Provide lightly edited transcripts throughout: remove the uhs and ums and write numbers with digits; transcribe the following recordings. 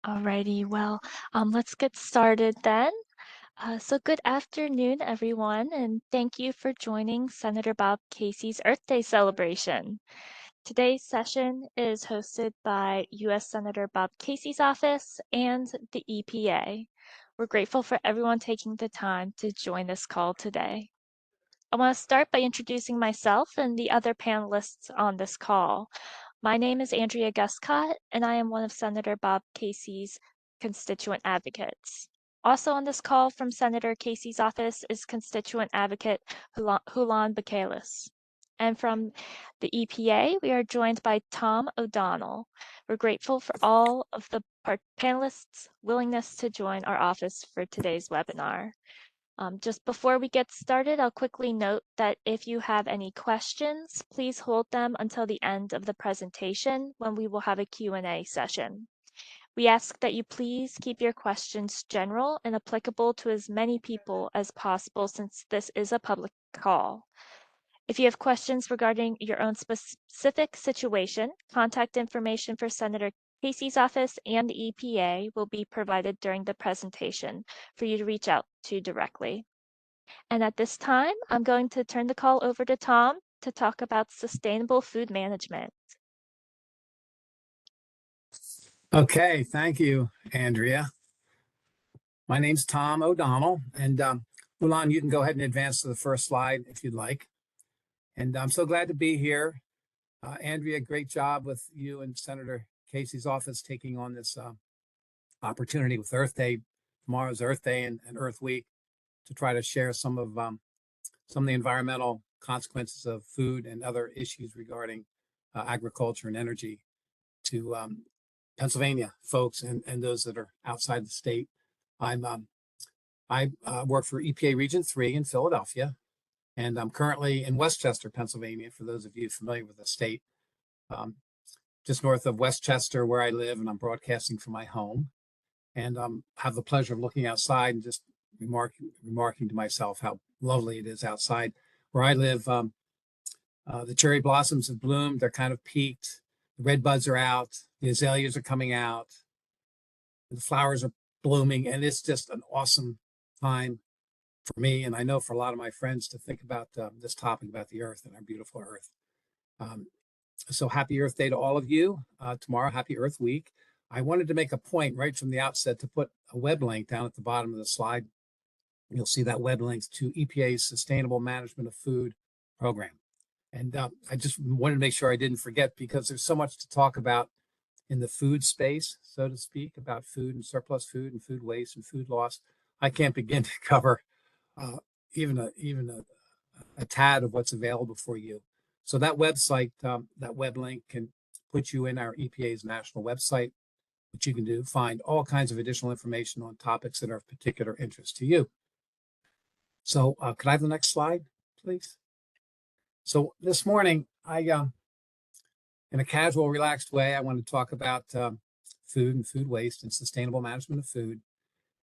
Alrighty, well, let's get started then. So good afternoon, everyone, and thank you for joining Senator Bob Casey's Earth Day celebration. Today's session is hosted by U.S. Senator Bob Casey's office and the EPA. We're grateful for everyone taking the time to join this call today. I want to start by introducing myself and the other panelists on this call. My name is Andrea Guscott, and I am one of Senator Bob Casey's constituent advocates. Also on this call from Senator Casey's office is constituent advocate Hulan Bakalis. And from the EPA, we are joined by Tom O'Donnell. We're grateful for all of the panelists' willingness to join our office for today's webinar. Just before we get started, I'll quickly note that if you have any questions, please hold them until the end of the presentation when we will have a Q&A session. We ask that you please keep your questions general and applicable to as many people as possible since this is a public call. If you have questions regarding your own specific situation, contact information for Senator Casey's office and the EPA will be provided during the presentation for you to reach out to directly. And at this time, I'm going to turn the call over to Tom to talk about sustainable food management. Okay, thank you, Andrea. My name's Tom O'Donnell, and Ulan, you can go ahead and advance to the first slide if you'd like. And I'm so glad to be here. Andrea, great job with you and Senator Casey's office taking on this opportunity with Earth Day. Tomorrow's Earth Day and Earth Week to try to share some of the environmental consequences of food and other issues regarding agriculture and energy to Pennsylvania folks and those that are outside the state. I work for EPA Region 3 in Philadelphia, and I'm currently in Westchester, Pennsylvania, for those of you familiar with the state, just north of Westchester where I live, and I'm broadcasting from my home. And have the pleasure of looking outside and just remarking to myself how lovely it is outside. Where I live, the cherry blossoms have bloomed, they're kind of peaked, the red buds are out, the azaleas are coming out, the flowers are blooming, and it's just an awesome time for me, and I know for a lot of my friends, to think about this topic about the earth and our beautiful earth. So happy Earth Day to all of you. Tomorrow, happy Earth Week. I wanted to make a point right from the outset to put a web link down at the bottom of the slide. You'll see that web link to EPA's Sustainable Management of Food program. And I just wanted to make sure I didn't forget, because there's so much to talk about in the food space, so to speak, about food and surplus food and food waste and food loss. I can't begin to cover even a tad of what's available for you. So that website, that web link can put you in our EPA's national website, which you can do, find all kinds of additional information on topics that are of particular interest to you. So could I have the next slide, please? So this morning, in a casual, relaxed way, I want to talk about food and food waste and sustainable management of food,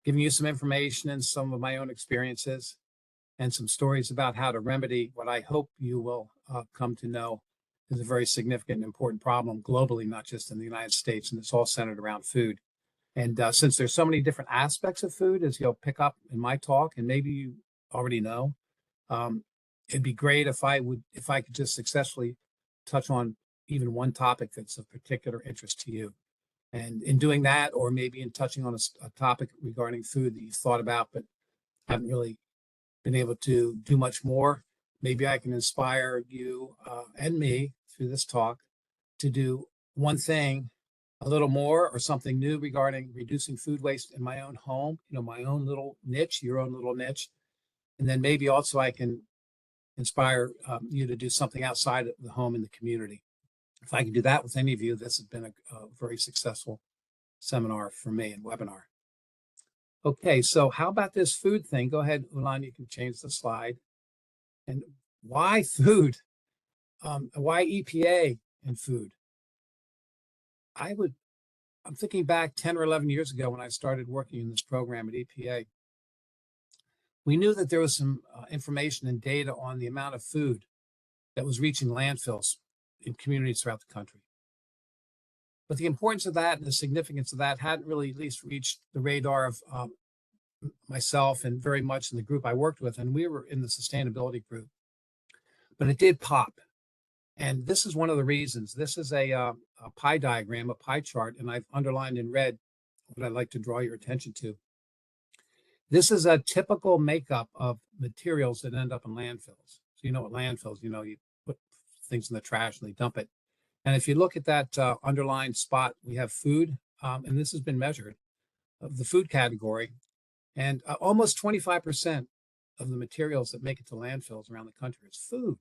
giving you some information and some of my own experiences and some stories about how to remedy what I hope you will come to know is a very significant and important problem globally, not just in the United States, and it's all centered around food. And since there's so many different aspects of food, as you'll pick up in my talk, and maybe you already know, it'd be great if I could just successfully touch on even one topic that's of particular interest to you. And in doing that, or maybe in touching on a topic regarding food that you've thought about but haven't really been able to do much more, maybe I can inspire you and me through this talk to do one thing a little more or something new regarding reducing food waste in my own home, my own little niche, your own little niche. And then maybe also I can inspire you to do something outside of the home in the community. If I can do that with any of you, this has been a very successful seminar for me and webinar. Okay, so how about this food thing? Go ahead, Ulan, you can change the slide. And why food? Why EPA and food? I'm thinking back 10 or 11 years ago when I started working in this program at EPA. We knew that there was some information and data on the amount of food that was reaching landfills in communities throughout the country. But the importance of that and the significance of that hadn't really at least reached the radar of myself and very much in the group I worked with. And we were in the sustainability group. But it did pop. And this is one of the reasons. This is a pie diagram, a pie chart, and I've underlined in red what I'd like to draw your attention to. This is a typical makeup of materials that end up in landfills. So you know what landfills, you put things in the trash and they dump it. And if you look at that underlined spot, we have food, and this has been measured, of the food category. And almost 25% of the materials that make it to landfills around the country is food.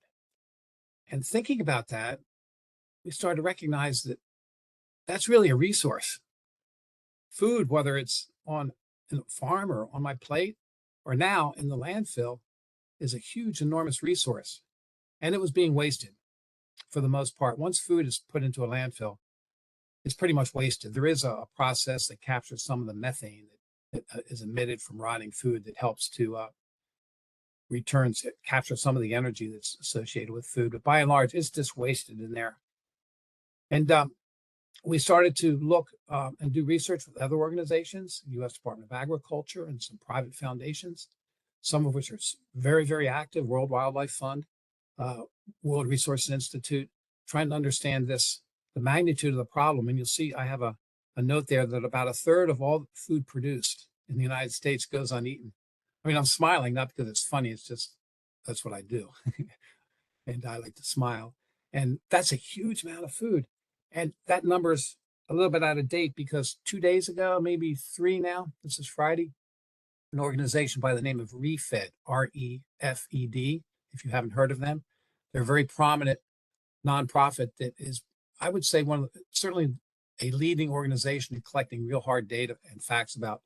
And thinking about that, we started to recognize that that's really a resource. Food, whether it's on a farm or on my plate or now in the landfill, is a huge, enormous resource. And it was being wasted for the most part. Once food is put into a landfill, it's pretty much wasted. There is a process that captures some of the methane that is emitted from rotting food that helps to capture some of the energy that's associated with food. But by and large, it's just wasted in there. And we started to look and do research with other organizations, the U.S. Department of Agriculture and some private foundations, some of which are very, very active, World Wildlife Fund, World Resources Institute, trying to understand the magnitude of the problem. And you'll see I have a note there that about a third of all food produced in the United States goes uneaten. I mean, I'm smiling, not because it's funny, it's just that's what I do. And I like to smile. And that's a huge amount of food. And that number's a little bit out of date because 2 days ago, maybe three now, this is Friday, an organization by the name of REFED, REFED, if you haven't heard of them. They're a very prominent nonprofit that is, I would say, certainly a leading organization in collecting real hard data and facts about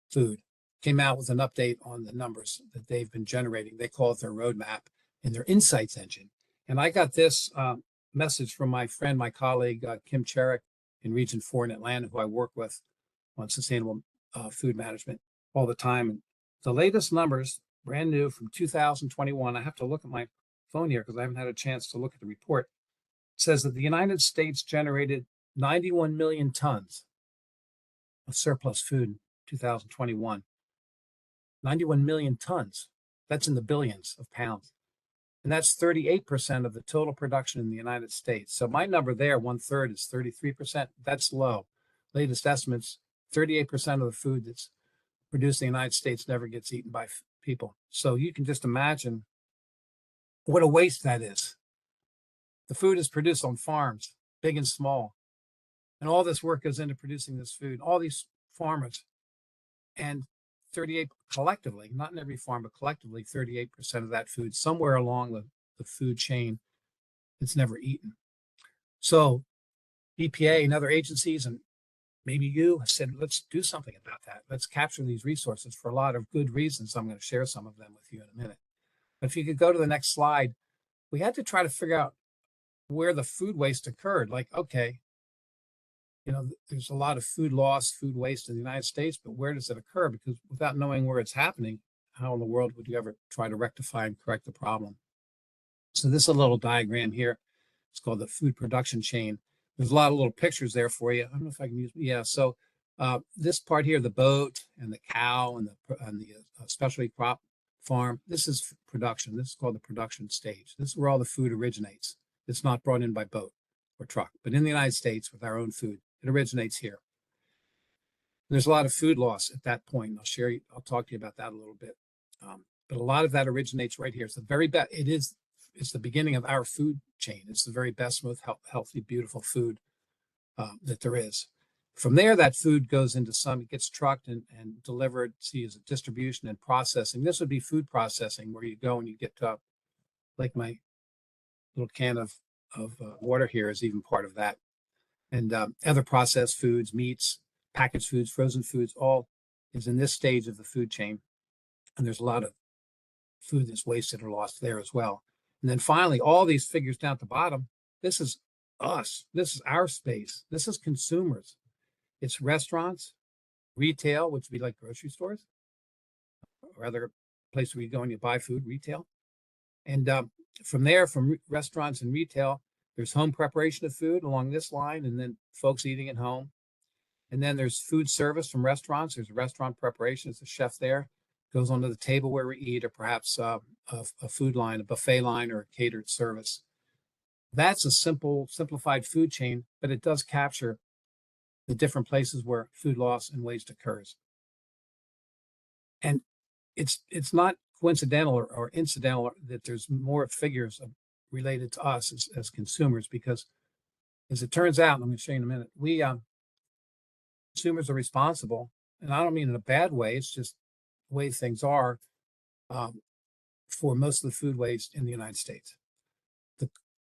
food. Came out with an update on the numbers that they've been generating. They call it their roadmap and their insights engine. And I got this message from my friend, my colleague, Kim Cherrick in Region 4 in Atlanta, who I work with on sustainable food management all the time. And the latest numbers, brand new from 2021, I have to look at my phone here because I haven't had a chance to look at the report, says that the United States generated 91 million tons of surplus food in 2021. 91 million tons. That's in the billions of pounds. And that's 38% of the total production in the United States. So my number there, 1/3, is 33%. That's low. Latest estimates, 38% of the food that's produced in the United States never gets eaten by people. So you can just imagine what a waste that is. The food is produced on farms, big and small. And all this work goes into producing this food. All these farmers, and 38 collectively, not in every farm, but collectively, 38% of that food somewhere along the food chain it's never eaten. So EPA and other agencies and maybe you have said, let's do something about that. Let's capture these resources for a lot of good reasons. I'm going to share some of them with you in a minute. But if you could go to the next slide, we had to try to figure out where the food waste occurred. Like, okay, there's a lot of food loss, food waste in the United States, but where does it occur? Because without knowing where it's happening, how in the world would you ever try to rectify and correct the problem? So this is a little diagram here. It's called the food production chain. There's a lot of little pictures there for you. I don't know if I can use, yeah. So this part here, the boat and the cow and the specialty crop farm, this is production. This is called the production stage. This is where all the food originates. It's not brought in by boat or truck, but in the United States with our own food, it originates here. There's a lot of food loss at that point. I'll talk to you about that a little bit. But a lot of that originates right here. It's the very best. It's the beginning of our food chain. It's the very best, most healthy, beautiful food that there is. From there, that food goes into it gets trucked and delivered, as a distribution and processing. This would be food processing, where you go and you get like my little can of water here is even part of that. And other processed foods, meats, packaged foods, frozen foods, all is in this stage of the food chain. And there's a lot of food that's wasted or lost there as well. And then finally, all these figures down at the bottom, this is us. This is our space. This is consumers. It's restaurants, retail, which would be like grocery stores or other places where you go and you buy food, retail. And from there, from restaurants and retail, there's home preparation of food along this line, and then folks eating at home. And then there's food service from restaurants. There's restaurant preparation. There's a chef there, goes onto the table where we eat, or perhaps a food line, a buffet line, or a catered service. That's a simplified food chain, but it does capture the different places where food loss and waste occurs. And it's not coincidental or incidental that there's more figures related to us as consumers, because as it turns out, and I'm going to show you in a minute, we consumers are responsible, and I don't mean in a bad way, it's just the way things are, for most of the food waste in the United States.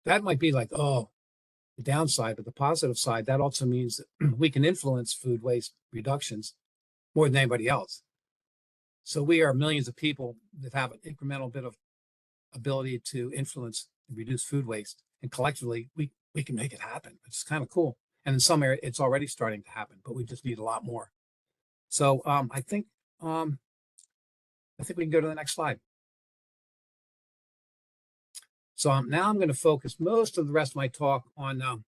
That might be like, oh, the downside, but the positive side, that also means that we can influence food waste reductions more than anybody else. So we are millions of people that have an incremental bit of ability to influence and reduce food waste, and collectively we can make it happen. It's kind of cool. And in some areas, it's already starting to happen, but we just need a lot more. So I think we can go to the next slide. So now I'm going to focus most of the rest of my talk on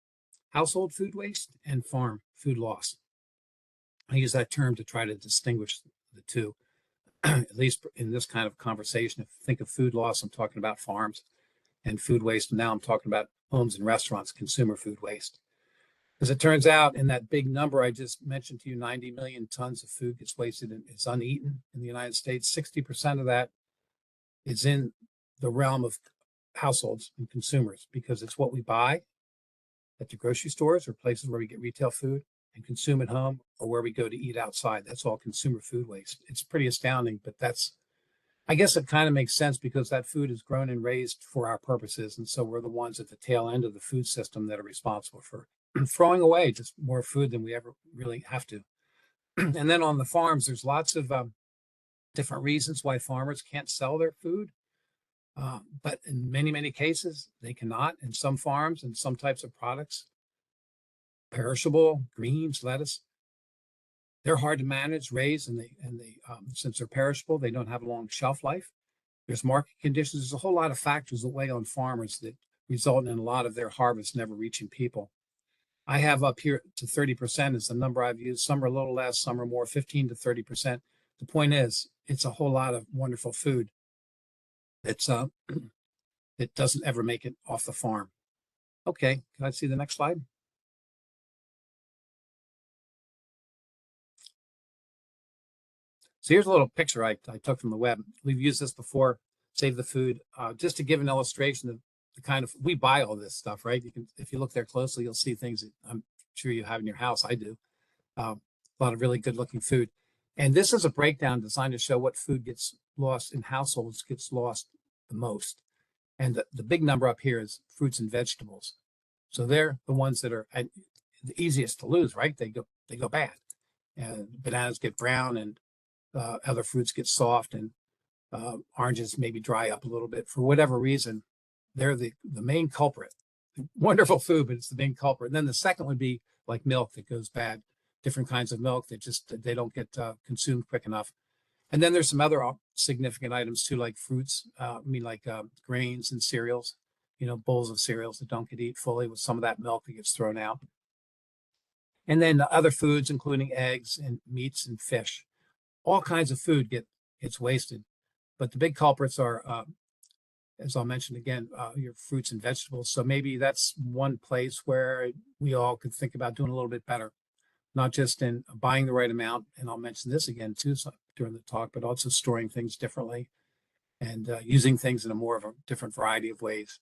household food waste and farm food loss. I use that term to try to distinguish the two, at least in this kind of conversation. If you think of food loss, I'm talking about farms, and food waste, and now I'm talking about homes and restaurants, consumer food waste. As it turns out, in that big number I just mentioned to you, 90 million tons of food gets wasted and is uneaten in the United States. 60% of that is in the realm of households and consumers, because it's what we buy at the grocery stores or places where we get retail food and consume at home, or where we go to eat outside. That's all consumer food waste. It's pretty astounding, but I guess it kind of makes sense, because that food is grown and raised for our purposes. And so we're the ones at the tail end of the food system that are responsible for throwing away just more food than we ever really have to. And then on the farms, there's lots of different reasons why farmers can't sell their food. But in many, many cases, they cannot. In some farms and some types of products, perishable, greens, lettuce, they're hard to manage, raise, and since they're perishable, they don't have a long shelf life. There's market conditions. There's a whole lot of factors that weigh on farmers that result in a lot of their harvest never reaching people. I have up here to 30% is the number I've used. Some are a little less, some are more, 15 to 30%. The point is, it's a whole lot of wonderful food that's that doesn't ever make it off the farm. Okay, can I see the next slide? So here's a little picture I took from the web. We've used this before, Save the Food, just to give an illustration of the kind of, we buy all this stuff, right? You can, if you look there closely, you'll see things that I'm sure you have in your house. I do. A lot of really good looking food. And this is a breakdown designed to show what food gets lost in households, gets lost the most. And the big number up here is fruits and vegetables. So they're the ones that are the easiest to lose, right? They go bad. And bananas get brown, and other fruits get soft, and oranges maybe dry up a little bit for whatever reason. They're the main culprit. Wonderful food, but it's the main culprit. And then the second would be like milk that goes bad, different kinds of milk that just, they don't get consumed quick enough. And then there's some other significant items too, like fruits, like grains and cereals, bowls of cereals that don't get eaten fully with some of that milk that gets thrown out. And then other foods, including eggs and meats and fish. All kinds of food gets wasted. But the big culprits are, as I'll mention again, your fruits and vegetables. So maybe that's one place where we all could think about doing a little bit better, not just in buying the right amount. And I'll mention this again too during the talk, but also storing things differently and using things in a more of a different variety of ways,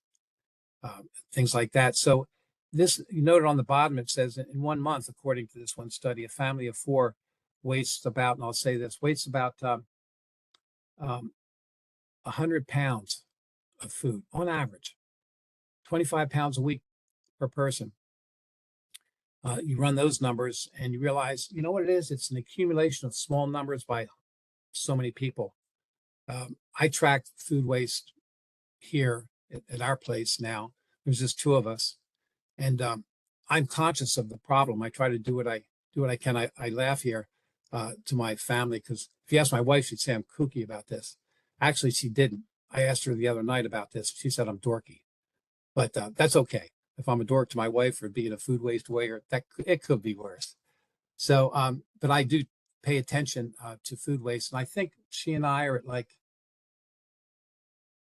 things like that. So this, you noted on the bottom, it says in 1 month, according to this one study, a family of 4 wastes about, and I'll say this, wastes about 100 pounds of food on average, 25 pounds a week per person. You run those numbers and you realize, you know what it is? It's an accumulation of small numbers by so many people. I track food waste here at our place now. There's just 2 of us. And I'm conscious of the problem. I try to do what I can. I laugh here to my family because if you ask my wife, she'd say I'm kooky about this. Actually, she didn't. I asked her the other night about this. She said I'm dorky, but that's okay. If I'm a dork to my wife for being a food waste wayer, it could be worse. So, but I do pay attention to food waste, and I think she and I are at I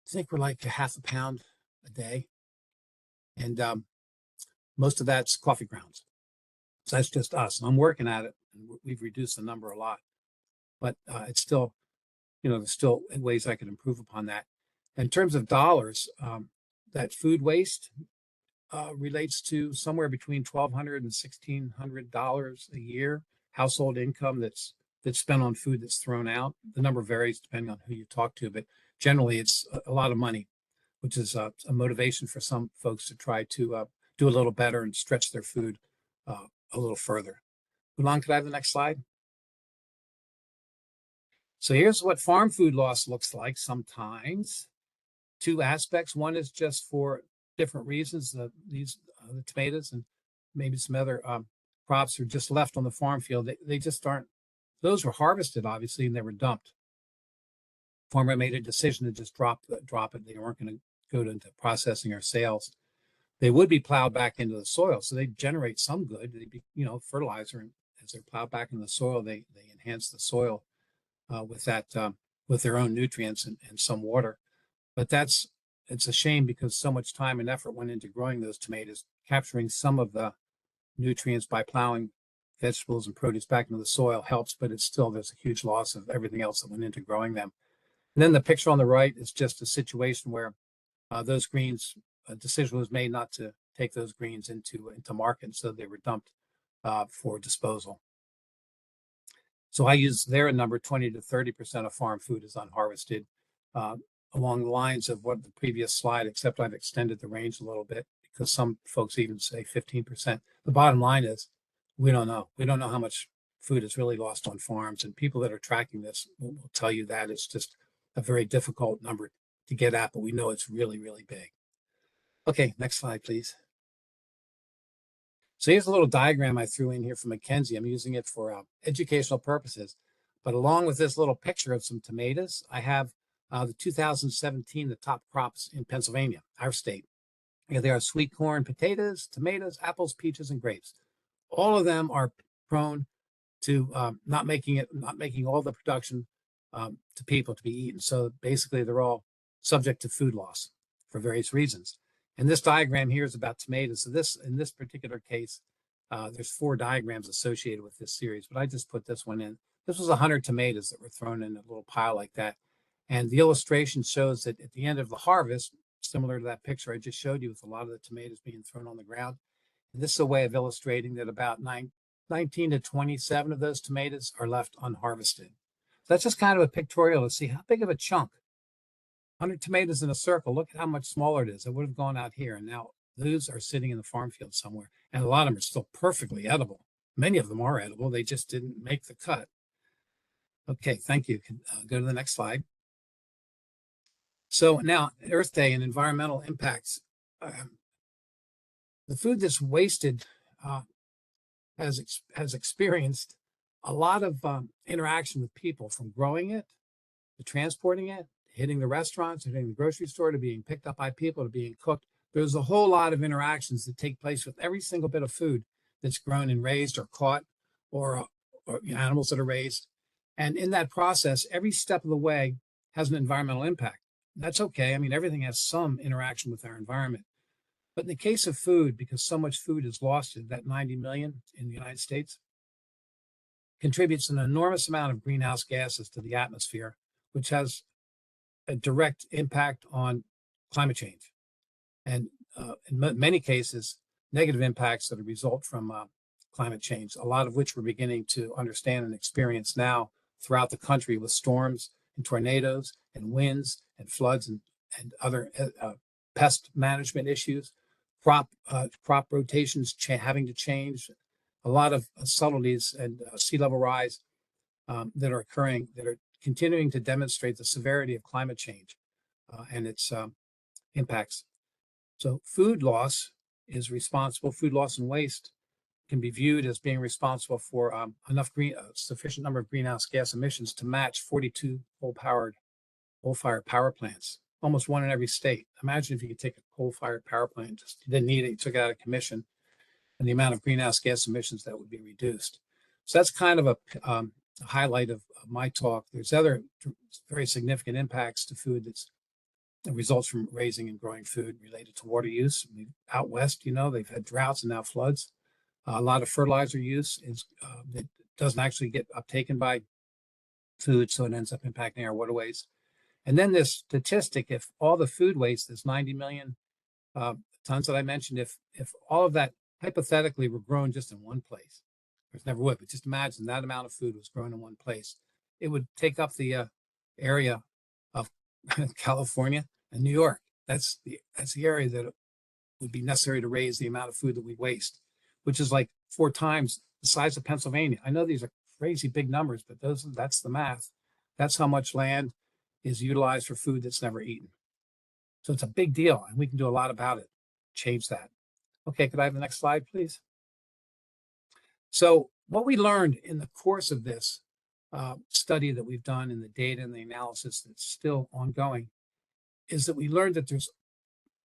think we're like a half a pound a day, and most of that's coffee grounds. So that's just us. I'm working at it, and we've reduced the number a lot, but it's still, there's still ways I could improve upon that. In terms of dollars, that food waste relates to somewhere between $1,200 and $1,600 a year household income that's spent on food that's thrown out. The number varies depending on who you talk to, but generally it's a lot of money, which is a motivation for some folks to try to do a little better and stretch their food a little further. Ulan, could I have the next slide? So here's what farm food loss looks like sometimes. Two aspects. One is just for different reasons. The tomatoes and maybe some other crops are just left on the farm field. They just aren't. Those were harvested, obviously, and they were dumped. Farmer made a decision to just drop it. They weren't going to go into processing or sales. They would be plowed back into the soil, so they generate some good. They'd be, fertilizer, and as they're plowed back in the soil, they enhance the soil with that with their own nutrients and some water. But it's a shame because so much time and effort went into growing those tomatoes, capturing some of the nutrients by plowing vegetables and produce back into the soil helps, but it's still, there's a huge loss of everything else that went into growing them. And then the picture on the right is just a situation where those greens, a decision was made not to take those greens into market, so they were dumped for disposal. So I use their number 20 to 30% of farm food is unharvested, along the lines of what the previous slide, except I've extended the range a little bit because some folks even say 15%. The bottom line is we don't know. We don't know how much food is really lost on farms, and people that are tracking this will tell you that it's just a very difficult number to get at, but we know it's really, really big. Okay, next slide, please. So here's a little diagram I threw in here from Mackenzie. I'm using it for educational purposes. But along with this little picture of some tomatoes, I have the 2017, the top crops in Pennsylvania, our state. And they are sweet corn, potatoes, tomatoes, apples, peaches, and grapes. All of them are prone to not making all the production to people to be eaten. So basically, they're all subject to food loss for various reasons. And this diagram here is about tomatoes. So in this particular case, there's 4 diagrams associated with this series, but I just put this one in. This was 100 tomatoes that were thrown in a little pile like that. And the illustration shows that at the end of the harvest, similar to that picture I just showed you with a lot of the tomatoes being thrown on the ground, and this is a way of illustrating that about 19 to 27 of those tomatoes are left unharvested. So that's just kind of a pictorial to see how big of a chunk. 100 tomatoes in a circle, look at how much smaller it is. It would have gone out here, and now those are sitting in the farm field somewhere. And a lot of them are still perfectly edible. Many of them are edible. They just didn't make the cut. Okay, thank you. Go to the next slide. So now Earth Day and environmental impacts. The food that's wasted has experienced a lot of interaction with people, from growing it to transporting it, hitting the restaurants, hitting the grocery store, to being picked up by people, to being cooked. There's a whole lot of interactions that take place with every single bit of food that's grown and raised or caught, or animals that are raised. And in that process, every step of the way has an environmental impact. That's okay. I mean, everything has some interaction with our environment. But in the case of food, because so much food is lost, that 90 million in the United States contributes an enormous amount of greenhouse gases to the atmosphere, which has a direct impact on climate change. And in many cases, negative impacts that result from climate change, a lot of which we're beginning to understand and experience now throughout the country with storms and tornadoes and winds and floods and other pest management issues, crop rotations having to change, a lot of subtleties and sea level rise that are occurring, that are continuing to demonstrate the severity of climate change and its impacts. So food loss is responsible, food loss and waste can be viewed as being responsible for sufficient number of greenhouse gas emissions to match 42 coal-fired power plants, almost one in every state. Imagine if you could take a coal-fired power plant, just you didn't need it, you took it out of commission, and the amount of greenhouse gas emissions that would be reduced. So that's kind of a highlight of my talk. There's other very significant impacts to food that results from raising and growing food related to water use. I mean, out west, they've had droughts and now floods. A lot of fertilizer use that doesn't actually get uptaken by food, so it ends up impacting our waterways. And then this statistic, if all the food waste, this 90 million tons that I mentioned, if all of that hypothetically were grown just in one place, it never would, but just imagine that amount of food was grown in one place, it would take up the area of California and New York. That's the area that would be necessary to raise the amount of food that we waste, which is like 4 times the size of Pennsylvania. I know these are crazy big numbers, but that's the math. That's how much land is utilized for food that's never eaten. So it's a big deal, and we can do a lot about it, change that. Okay, could I have the next slide, please? So what we learned in the course of this study that we've done and the data and the analysis that's still ongoing is that we learned that there's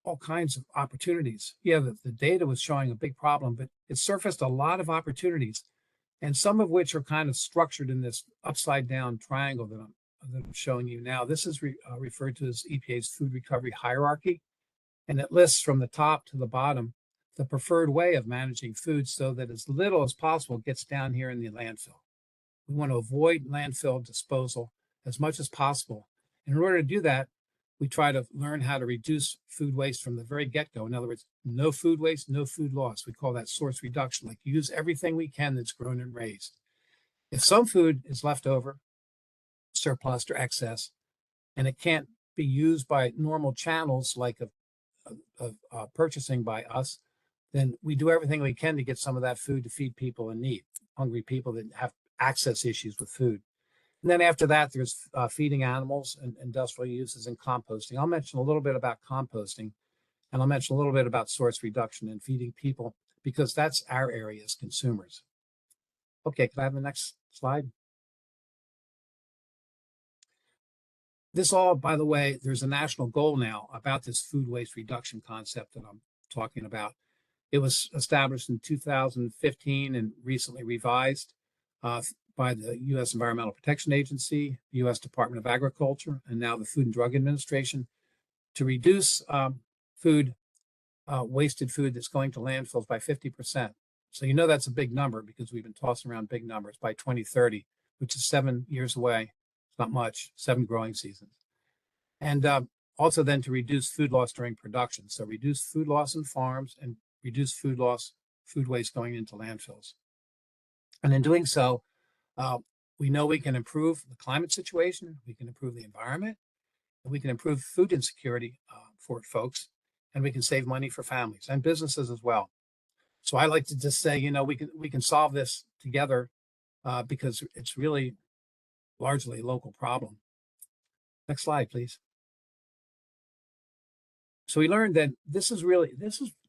all kinds of opportunities. Yeah, the data was showing a big problem, but it surfaced a lot of opportunities, and some of which are kind of structured in this upside down triangle that I'm showing you now. This is referred to as EPA's food recovery hierarchy, and it lists from the top to the bottom the preferred way of managing food so that as little as possible gets down here in the landfill. We want to avoid landfill disposal as much as possible. In order to do that, we try to learn how to reduce food waste from the very get-go. In other words, no food waste, no food loss. We call that source reduction, like use everything we can that's grown and raised. If some food is left over, surplus or excess, and it can't be used by normal channels like purchasing by us, then we do everything we can to get some of that food to feed people in need, hungry people that have access issues with food. And then after that, there's feeding animals and industrial uses and composting. I'll mention a little bit about composting, and I'll mention a little bit about source reduction and feeding people, because that's our area as consumers. Okay, can I have the next slide? This all, by the way, there's a national goal now about this food waste reduction concept that I'm talking about. It was established in 2015 and recently revised by the U.S. Environmental Protection Agency, the U.S. Department of Agriculture, and now the Food and Drug Administration to reduce wasted food that's going to landfills by 50%. So that's a big number because we've been tossing around big numbers by 2030, which is 7 years away. It's not much, 7 growing seasons. And also then to reduce food loss during production. So reduce food loss in farms and reduce food waste going into landfills. And in doing so, we know we can improve the climate situation, we can improve the environment, and we can improve food insecurity for folks, and we can save money for families and businesses as well. So I like to just say, we can solve this together because it's really largely a local problem. Next slide, please. So we learned that this is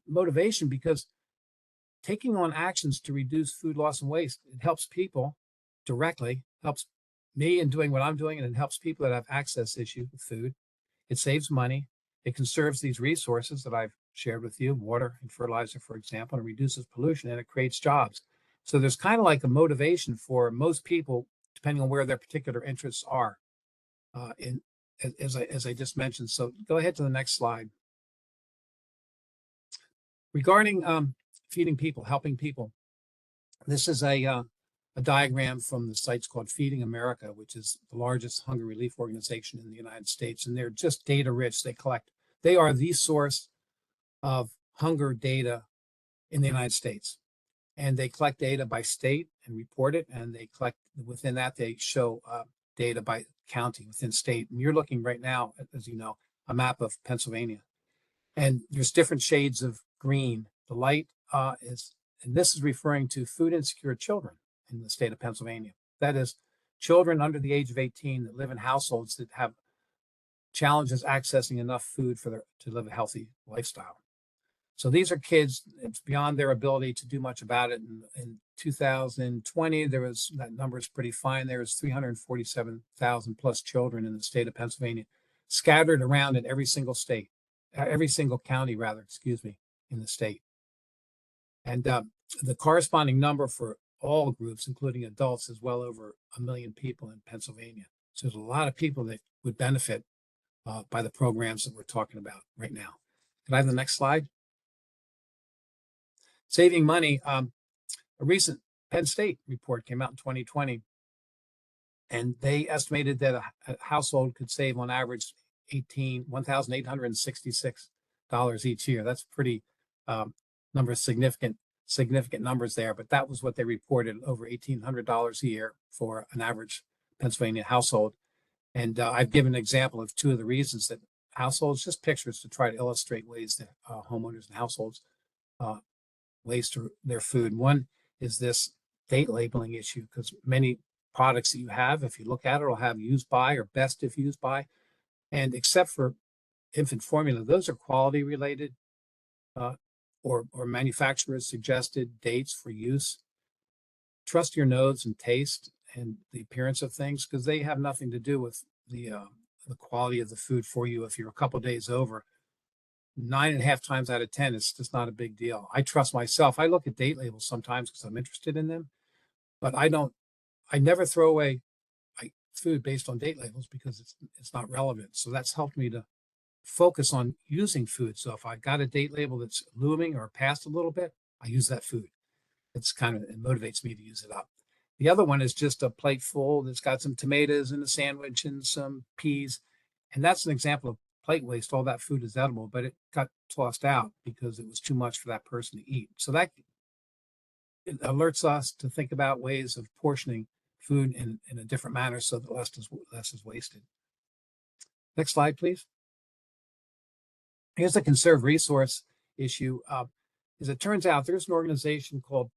motivation, because taking on actions to reduce food loss and waste, it helps people directly, helps me in doing what I'm doing, and it helps people that have access issues with food. It saves money. It conserves these resources that I've shared with you, water and fertilizer, for example, and it reduces pollution, and it creates jobs. So there's kind of like a motivation for most people, depending on where their particular interests are, as I just mentioned. So go ahead to the next slide. Regarding feeding people, helping people, this is a diagram from the site's called Feeding America, which is the largest hunger relief organization in the United States, and they're just data rich. They are the source of hunger data in the United States, and they collect data by state and report it, and they collect within that, they show data by county within state. And you're looking right now, as you know, a map of Pennsylvania, and there's different shades of green. The light and this is referring to food insecure children in the state of Pennsylvania. That is, children under the age of 18 that live in households that have challenges accessing enough food to live a healthy lifestyle. So these are kids, it's beyond their ability to do much about it. In 2020, that number is pretty fine. There was 347,000 plus children in the state of Pennsylvania, scattered around in every single county rather, excuse me, in the state. And the corresponding number for all groups, including adults, is well over 1 million people in Pennsylvania. So there's a lot of people that would benefit by the programs that we're talking about right now. Can I have the next slide? Saving money. A recent Penn State report came out in 2020, and they estimated that a household could save on average $1,866 each year. That's pretty number of significant numbers there, but that was what they reported, over $1,800 a year for an average Pennsylvania household. And I've given an example of two of the reasons that households, just pictures to try to illustrate ways that homeowners and households waste their food. One is this date labeling issue, because many products that you have, if you look at it, will have used by or best if used by. And except for infant formula, those are quality related or manufacturers suggested dates for use. Trust your nose and taste and the appearance of things, because they have nothing to do with the quality of the food for you. If you're a couple days over, 9.5 times out of 10, it's just not a big deal. I trust myself. I look at date labels sometimes because I'm interested in them, but I never throw away food based on date labels because it's not relevant. So that's helped me to focus on using food. So if I've got a date label that's looming or past a little bit, I use that food. It motivates me to use it up. The other one is just a plate full that's got some tomatoes and a sandwich and some peas. And that's an example of plate waste. All that food is edible, but it got tossed out because it was too much for that person to eat. So that it alerts us to think about ways of portioning food in a different manner so that less is wasted. Next slide, please. Here's the conserved resource issue. As it turns out, there's an organization called,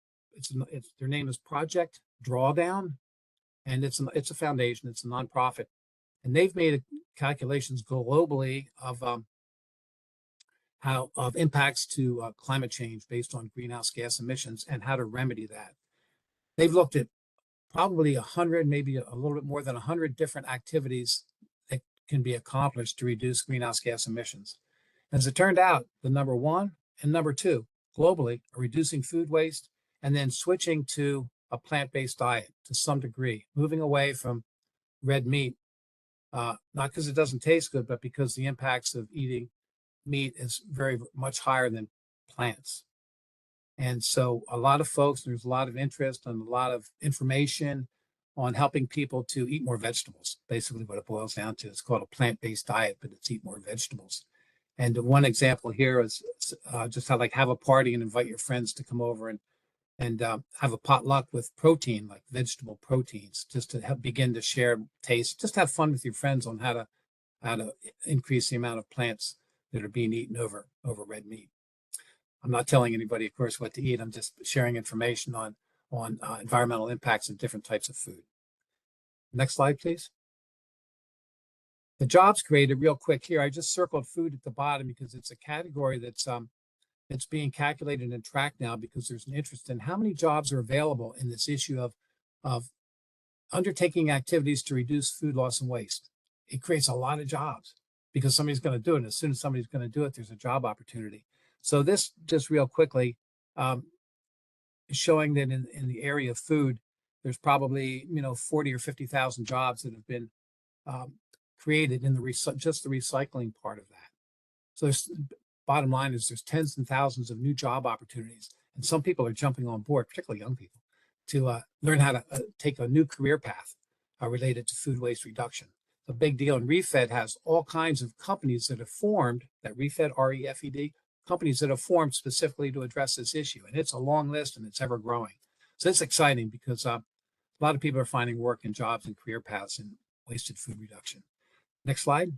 their name is Project Drawdown, and it's a foundation, it's a nonprofit, and they've made calculations globally of impacts to climate change based on greenhouse gas emissions and how to remedy that. They've looked at probably 100, maybe a little bit more than 100 different activities that can be accomplished to reduce greenhouse gas emissions. As it turned out, the number one and number two globally are reducing food waste and then switching to a plant-based diet to some degree, moving away from red meat, not because it doesn't taste good, but because the impacts of eating meat is very much higher than plants. And so a lot of folks, there's a lot of interest and a lot of information on helping people to eat more vegetables. Basically what it boils down to, it's called a plant-based diet, but it's eat more vegetables. And one example here is just have a party and invite your friends to come over and have a potluck with protein, like vegetable proteins, just to begin to share taste. Just have fun with your friends on how to increase the amount of plants that are being eaten over red meat. I'm not telling anybody, of course, what to eat. I'm just sharing information on environmental impacts of different types of food. Next slide, please. The jobs created, real quick here, I just circled food at the bottom because it's a category that's being calculated and tracked now because there's an interest in how many jobs are available in this issue of undertaking activities to reduce food loss and waste. It creates a lot of jobs because somebody's going to do it. And as soon as somebody's going to do it, there's a job opportunity. So this just real quickly is showing that in the area of food, there's probably 40 or 50,000 jobs that have been created in just the recycling part of that. So bottom line is there's tens and thousands of new job opportunities, and some people are jumping on board, particularly young people, to learn how to take a new career path related to food waste reduction. It's a big deal, and ReFed has all kinds of companies that have formed, that ReFed, R-E-F-E-D, companies that have formed specifically to address this issue, and it's a long list and it's ever growing. So it's exciting because a lot of people are finding work and jobs and career paths in wasted food reduction. Next slide.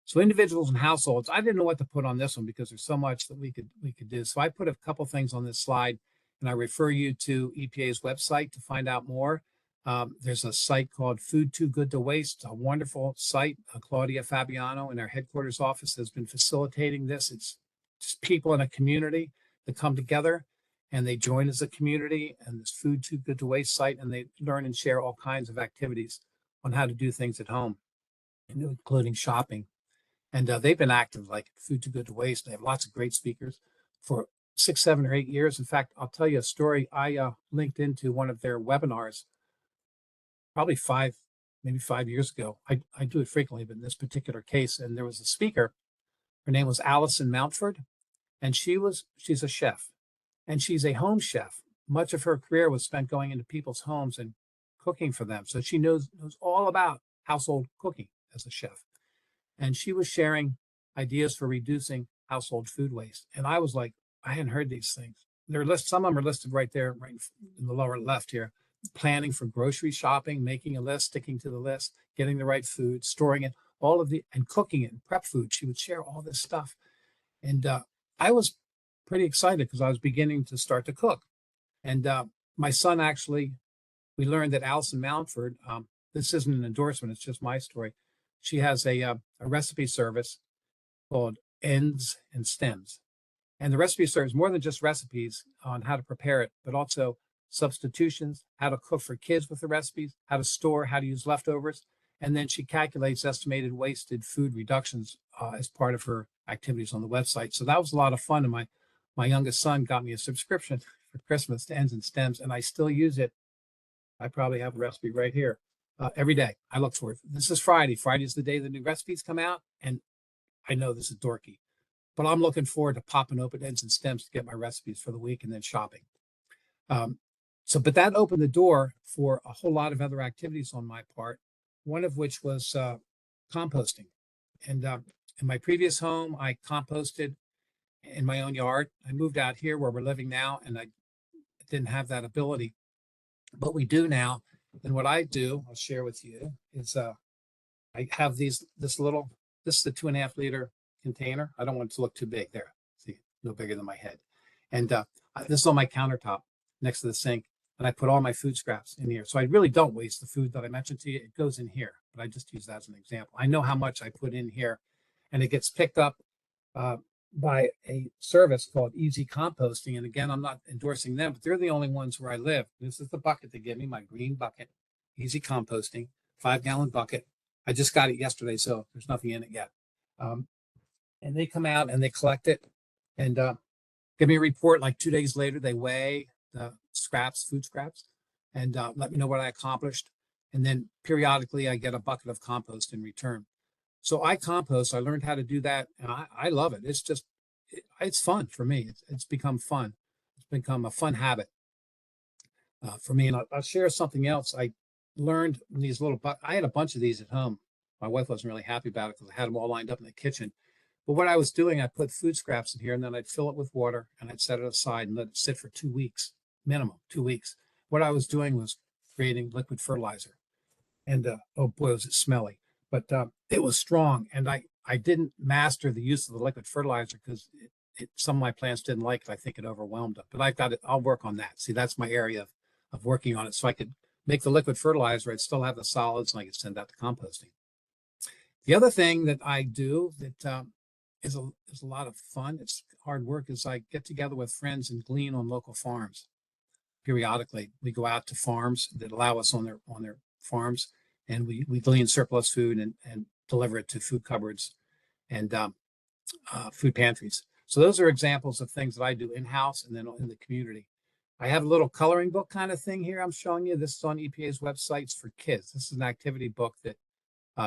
So individuals and households, I didn't know what to put on this one because there's so much that we could do. So I put a couple things on this slide, and I refer you to EPA's website to find out more. There's a site called Food Too Good to Waste, a wonderful site. Claudia Fabiano in our headquarters office has been facilitating this. It's just people in a community that come together and they join as a community and this Food Too Good to Waste site, and they learn and share all kinds of activities on how to do things at home, including shopping. And they've been active like Food Too Good to Waste. They have lots of great speakers for 6, 7, or 8 years. In fact, I'll tell you a story. I linked into one of their webinars probably maybe 5 years ago. I do it frequently, but in this particular case, and there was a speaker. Her name was Allison Mountford, and she's a chef, and she's a home chef. Much of her career was spent going into people's homes and cooking for them. So she knows all about household cooking as a chef. And she was sharing ideas for reducing household food waste. And I was like, I hadn't heard these things. Some of them are listed right there, right in the lower left here. Planning for grocery shopping, making a list, sticking to the list, getting the right food, storing it, and cooking it and prep food. She would share all this stuff. And I was pretty excited because I was beginning to start to cook. And my son actually, we learned that Allison Mountford, this isn't an endorsement, it's just my story. She has a recipe service called Ends and Stems. And the recipe serves more than just recipes on how to prepare it, but also substitutions, how to cook for kids with the recipes, how to store, how to use leftovers. And then she calculates estimated wasted food reductions as part of her activities on the website. So that was a lot of fun. And my youngest son got me a subscription for Christmas to Ends and Stems, and I still use it. I probably have a recipe right here every day. I look for it. This is Friday. Friday is the day the new recipes come out. And I know this is dorky, but I'm looking forward to popping open Ends and Stems to get my recipes for the week and then shopping. But that opened the door for a whole lot of other activities on my part, one of which was composting. And in my previous home, I composted in my own yard. I moved out here where we're living now, and I didn't have that ability, but we do now. And what I do, I'll share with you, is I have this is the 2.5 liter container. I don't want it to look too big. There, see, no bigger than my head. And this is on my countertop next to the sink. And I put all my food scraps in here. So I really don't waste the food that I mentioned to you. It goes in here, but I just use that as an example. I know how much I put in here, and it gets picked up by a service called Easy Composting. And again, I'm not endorsing them, but they're the only ones where I live. This is the bucket they give me, my green bucket, Easy Composting, 5-gallon bucket. I just got it yesterday, so there's nothing in it yet. And they come out and they collect it and give me a report. Like 2 days later, they weigh the food scraps, and let me know what I accomplished. And then periodically I get a bucket of compost in return. So I compost. I learned how to do that, and I love it. It's fun for me. It's become fun. It's become a fun habit for me. And I'll share something else. I learned these I had a bunch of these at home. My wife wasn't really happy about it because I had them all lined up in the kitchen. But what I was doing, I put food scraps in here, and then I'd fill it with water, and I'd set it aside and let it sit for 2 weeks, minimum 2 weeks. What I was doing was creating liquid fertilizer. And oh boy, was it smelly, but it was strong. And I didn't master the use of the liquid fertilizer because some of my plants didn't like it. I think it overwhelmed them, but I've got it. I'll work on that. See, that's my area of working on it. So I could make the liquid fertilizer. I'd still have the solids, and I could send that to composting. The other thing that I do that is a lot of fun, it's hard work, is I get together with friends and glean on local farms. Periodically, we go out to farms that allow us on their farms, and we glean surplus food and deliver it to food cupboards and food pantries. So those are examples of things that I do in-house and then in the community. I have a little coloring book kind of thing here I'm showing you. This is on EPA's websites for kids. This is an activity book that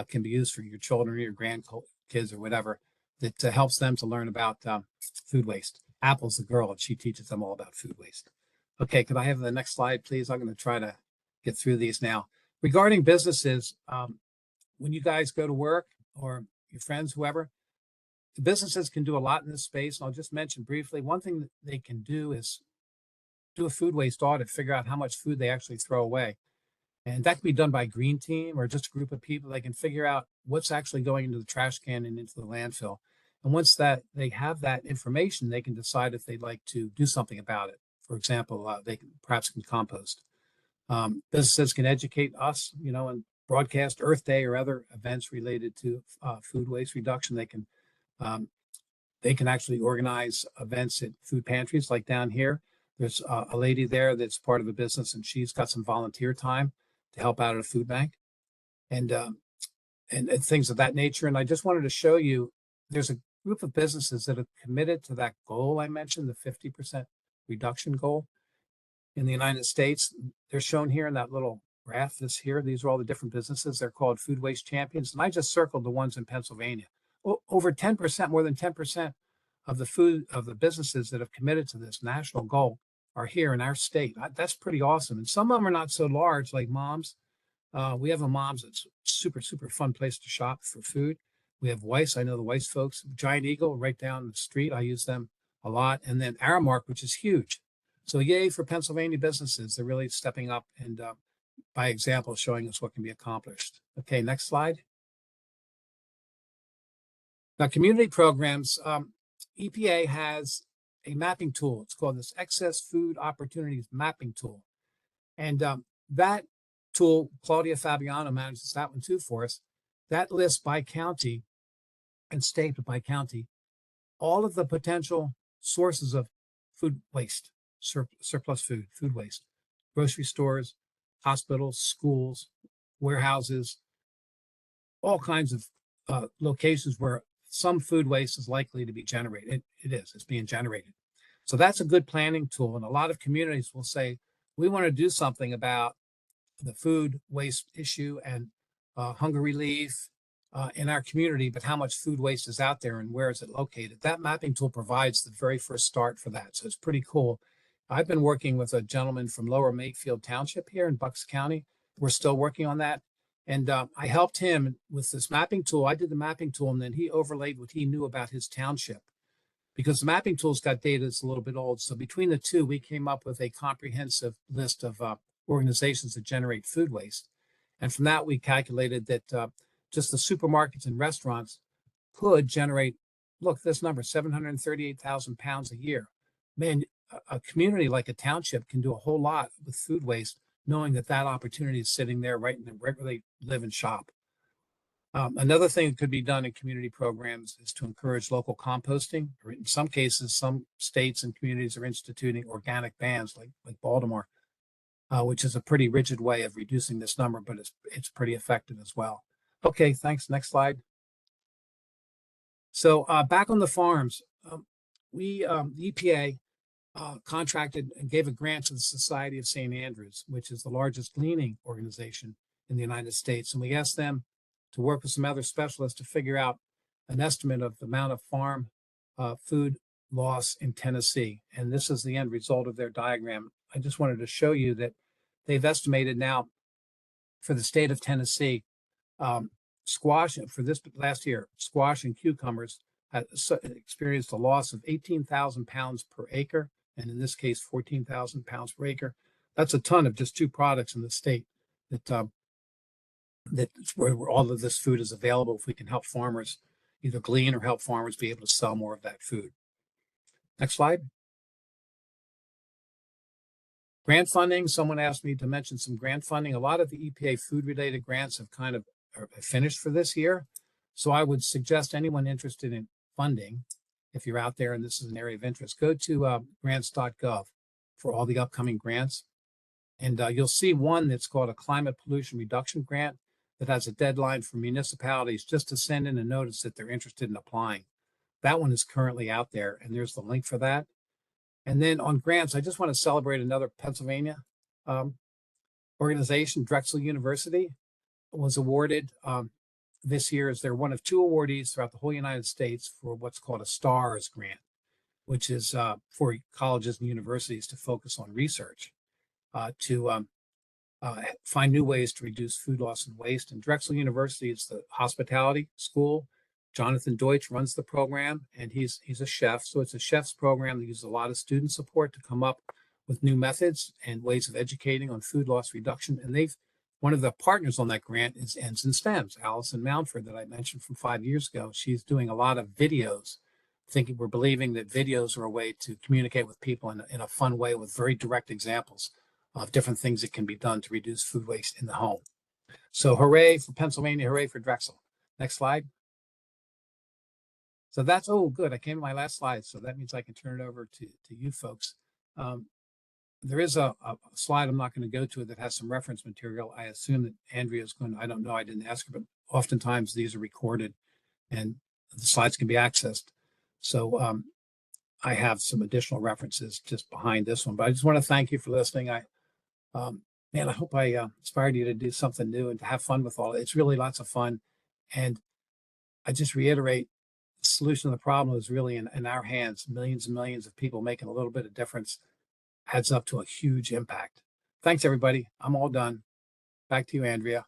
can be used for your children or your grandkids or whatever, that helps them to learn about food waste. Apple's the girl, and she teaches them all about food waste. Okay, could I have the next slide, please? I'm going to try to get through these now. Regarding businesses, when you guys go to work or your friends, whoever, the businesses can do a lot in this space. And I'll just mention briefly, one thing that they can do is do a food waste audit, figure out how much food they actually throw away. And that can be done by a green team or just a group of people. They can figure out what's actually going into the trash can and into the landfill. And once that they have that information, they can decide if they'd like to do something about it. For example, they perhaps can compost. Businesses can educate us, and broadcast Earth Day or other events related to food waste reduction. They can they can actually organize events at food pantries like down here. There's a lady there that's part of a business, and she's got some volunteer time to help out at a food bank and and things of that nature. And I just wanted to show you there's a group of businesses that have committed to that goal I mentioned, the 50% reduction goal in the United States. They're shown here in that little graph. This here, these are all the different businesses. They're called food waste champions. And I just circled the ones in Pennsylvania. Over 10%, more than 10% of the businesses that have committed to this national goal are here in our state. That's pretty awesome. And some of them are not so large, like Moms. We have a Moms. It's super, super fun place to shop for food. We have Weiss. I know the Weiss folks. Giant Eagle right down the street. I use them a lot. And then Aramark, which is huge. So yay for Pennsylvania businesses. They're really stepping up and by example, showing us what can be accomplished. Okay, next slide. Now, community programs, EPA has a mapping tool. It's called this Excess Food Opportunities Mapping Tool. And that tool, Claudia Fabiano manages that one too for us. That lists by county and state, but by county, all of the potential sources of food waste, surplus food, food waste, grocery stores, hospitals, schools, warehouses, all kinds of locations where some food waste is likely to be generated. It's being generated. So that's a good planning tool. And a lot of communities will say, we want to do something about the food waste issue and hunger relief in our community, but how much food waste is out there and where is it located? That mapping tool provides the very first start for that. So it's pretty cool. I've been working with a gentleman from Lower Makefield Township here in Bucks County. We're still working on that. And I helped him with this mapping tool. I did the mapping tool, and then he overlaid what he knew about his township because the mapping tool's got data that's a little bit old. So between the two, we came up with a comprehensive list of organizations that generate food waste. And from that, we calculated that just the supermarkets and restaurants could generate, look, this number, 738,000 pounds a year. Man, a community like a township can do a whole lot with food waste, knowing that that opportunity is sitting there right where they live and shop. Another thing that could be done in community programs is to encourage local composting, or in some cases, some states and communities are instituting organic bans like Baltimore, which is a pretty rigid way of reducing this number, but it's pretty effective as well. Okay, thanks. Next slide. So back on the farms, the EPA contracted and gave a grant to the Society of St. Andrews, which is the largest gleaning organization in the United States. And we asked them to work with some other specialists to figure out an estimate of the amount of farm food loss in Tennessee. And this is the end result of their diagram. I just wanted to show you that they've estimated now for the state of Tennessee, squash for this last year, squash and cucumbers experienced a loss of 18,000 pounds per acre. And in this case, 14,000 pounds per acre. That's a ton of just two products in the state that's where all of this food is available. If we can help farmers either glean or help farmers be able to sell more of that food. Next slide. Grant funding. Someone asked me to mention some grant funding. A lot of the EPA food related grants have kind of finished for this year. So I would suggest anyone interested in funding, if you're out there and this is an area of interest, go to grants.gov for all the upcoming grants. And you'll see one that's called a climate pollution reduction grant that has a deadline for municipalities just to send in a notice that they're interested in applying. That one is currently out there, and there's the link for that. And then on grants, I just want to celebrate another Pennsylvania organization. Drexel University was awarded this year as they're one of two awardees throughout the whole United States for what's called a STARS grant, which is for colleges and universities to focus on research to find new ways to reduce food loss and waste. And Drexel University is the hospitality school. Jonathan Deutsch runs the program, and he's a chef. So it's a chef's program that uses a lot of student support to come up with new methods and ways of educating on food loss reduction. And one of the partners on that grant is Ends and Stems, Allison Mountford, that I mentioned from 5 years ago. She's doing a lot of videos, we're believing that videos are a way to communicate with people in a fun way with very direct examples of different things that can be done to reduce food waste in the home. So hooray for Pennsylvania, hooray for Drexel. Next slide. So that's, oh, good. I came to my last slide. So that means I can turn it over to you folks. Um, there is a slide I'm not going to go to that has some reference material. I assume that Andrea is going to, I don't know, I didn't ask her, but oftentimes these are recorded and the slides can be accessed. So I have some additional references just behind this one, but I just want to thank you for listening. Um, man, I hope I inspired you to do something new and to have fun with all. It's really lots of fun. And I just reiterate, the solution to the problem is really in our hands. Millions and millions of people making a little bit of difference adds up to a huge impact. Thanks, everybody. I'm all done. Back to you, Andrea.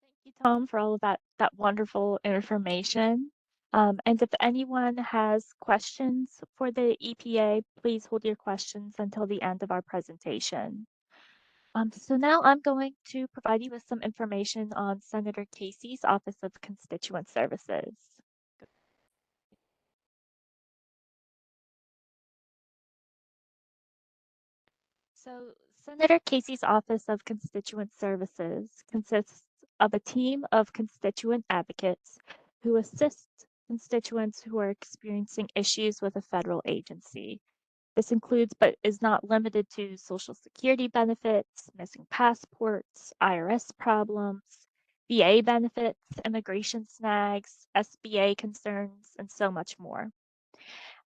Thank you, Tom, for all of that wonderful information. And if anyone has questions for the EPA, please hold your questions until the end of our presentation. So now I'm going to provide you with some information on Senator Casey's Office of Constituent Services. So Senator Casey's Office of Constituent Services consists of a team of constituent advocates who assist constituents who are experiencing issues with a federal agency. This includes, but is not limited to, Social Security benefits, missing passports, IRS problems, VA benefits, immigration snags, SBA concerns, and so much more.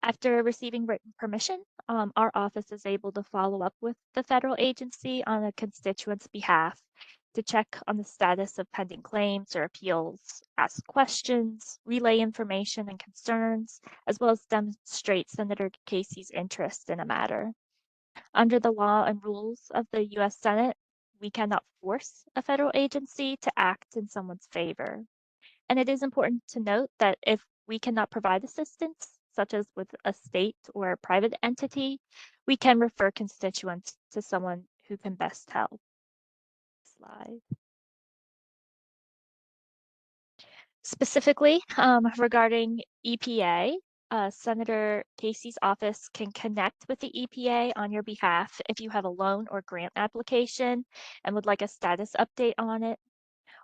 After receiving written permission, our office is able to follow up with the federal agency on a constituent's behalf to check on the status of pending claims or appeals, ask questions, relay information and concerns, as well as demonstrate Senator Casey's interest in a matter. Under the law and rules of the U.S. Senate, we cannot force a federal agency to act in someone's favor. And it is important to note that if we cannot provide assistance, such as with a state or a private entity, we can refer constituents to someone who can best help. Slide. Specifically, regarding EPA, Senator Casey's office can connect with the EPA on your behalf if you have a loan or grant application and would like a status update on it,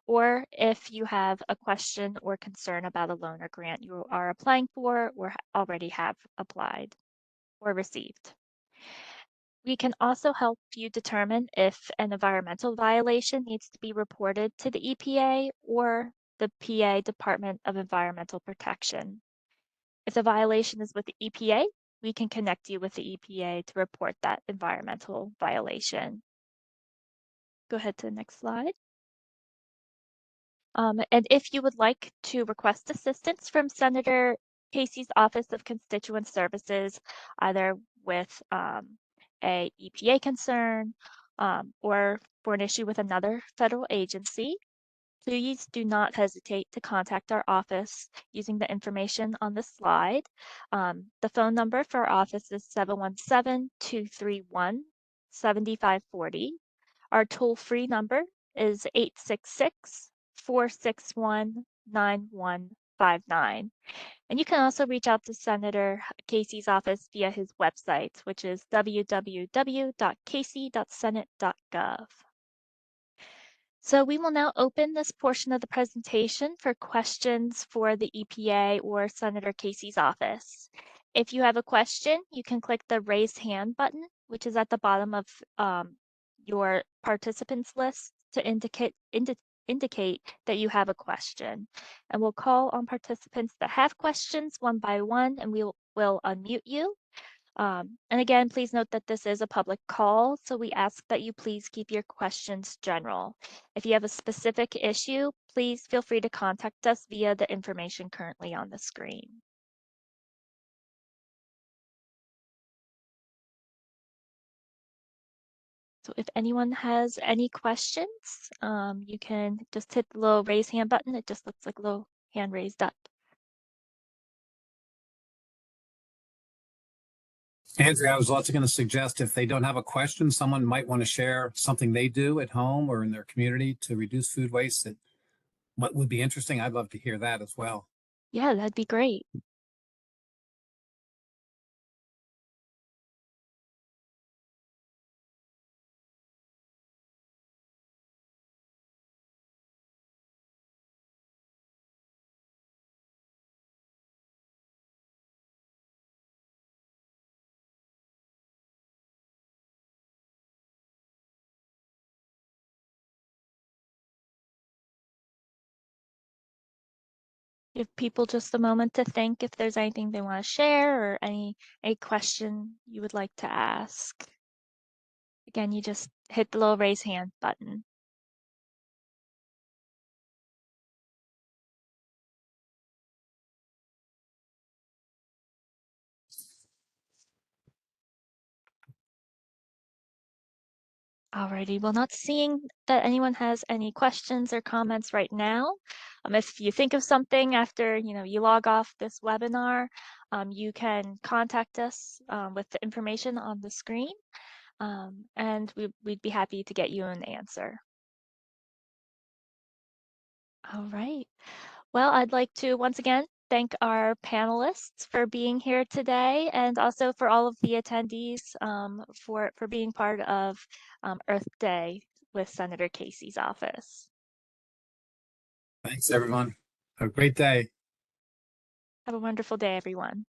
or if you have a question or concern about a loan or grant you are applying for or already have applied or received. We can also help you determine if an environmental violation needs to be reported to the EPA or the PA Department of Environmental Protection. If the violation is with the EPA, we can connect you with the EPA to report that environmental violation. Go ahead to the next slide. And if you would like to request assistance from Senator Casey's Office of Constituent Services, either with a EPA concern or for an issue with another federal agency, please do not hesitate to contact our office using the information on this slide. The phone number for our office is 717-231-7540. Our toll-free number is 866-461-9159. And you can also reach out to Senator Casey's office via his website, which is www.casey.senate.gov. So we will now open this portion of the presentation for questions for the EPA or Senator Casey's office. If you have a question, you can click the raise hand button, which is at the bottom of your participants list to indicate that you have a question. And we'll call on participants that have questions one by one, and we will unmute you. And again, please note that this is a public call, so we ask that you please keep your questions general. If you have a specific issue, please feel free to contact us via the information currently on the screen. So if anyone has any questions, you can just hit the little raise hand button. It just looks like a little hand raised up. Andrea, I was also going to suggest if they don't have a question, someone might want to share something they do at home or in their community to reduce food waste that what would be interesting. I'd love to hear that as well. Yeah, that'd be great. Give people just a moment to think if there's anything they want to share or any question you would like to ask. Again, you just hit the little raise hand button. Alrighty, well, not seeing that anyone has any questions or comments right now. If you think of something after you log off this webinar, you can contact us with the information on the screen, and we'd be happy to get you an answer. All right. Well, I'd like to once again thank our panelists for being here today, and also for all of the attendees for being part of Earth Day with Senator Casey's office. Thanks, everyone. Have a great day. Have a wonderful day, everyone.